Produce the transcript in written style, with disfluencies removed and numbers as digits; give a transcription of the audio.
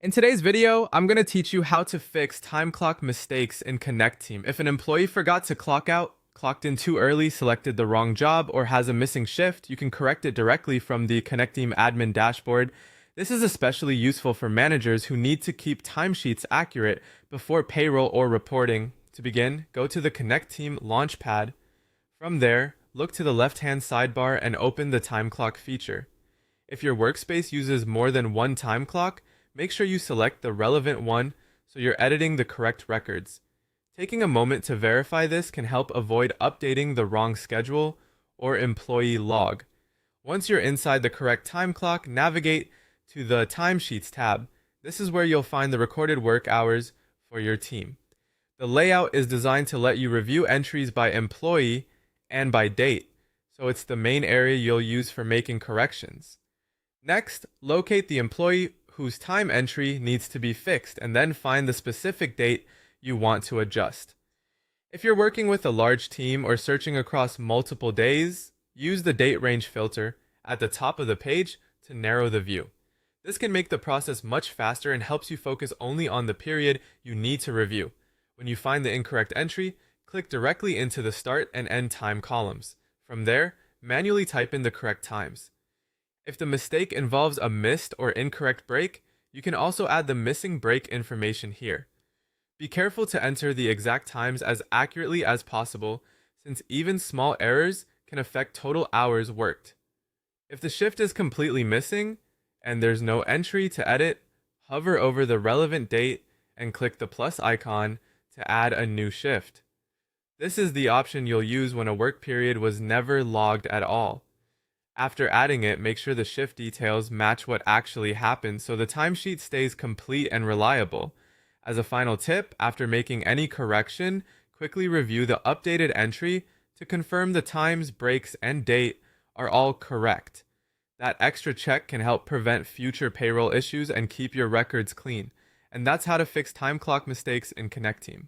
In today's video, I'm going to teach you how to fix time clock mistakes in Connecteam. If an employee forgot to clock out, clocked in too early, selected the wrong job, or has a missing shift, you can correct it directly from the Connecteam admin dashboard. This is especially useful for managers who need to keep timesheets accurate before payroll or reporting. To begin, go to the Connecteam Launchpad. From there, look to the left-hand sidebar and open the time clock feature. If your workspace uses more than one time clock, make sure you select the relevant one so you're editing the correct records. Taking a moment to verify this can help avoid updating the wrong schedule or employee log. Once you're inside the correct time clock, navigate to the Timesheets tab. This is where you'll find the recorded work hours for your team. The layout is designed to let you review entries by employee and by date, so it's the main area you'll use for making corrections. Next, locate the employee whose time entry needs to be fixed, and then find the specific date you want to adjust. If you're working with a large team or searching across multiple days, use the date range filter at the top of the page to narrow the view. This can make the process much faster and helps you focus only on the period you need to review. When you find the incorrect entry, click directly into the start and end time columns. From there, manually type in the correct times. If the mistake involves a missed or incorrect break, you can also add the missing break information here. Be careful to enter the exact times as accurately as possible, since even small errors can affect total hours worked. If the shift is completely missing and there's no entry to edit, hover over the relevant date and click the plus icon to add a new shift. This is the option you'll use when a work period was never logged at all. After adding it, make sure the shift details match what actually happened so the timesheet stays complete and reliable. As a final tip, after making any correction, quickly review the updated entry to confirm the times, breaks, and date are all correct. That extra check can help prevent future payroll issues and keep your records clean. And that's how to fix time clock mistakes in Connecteam.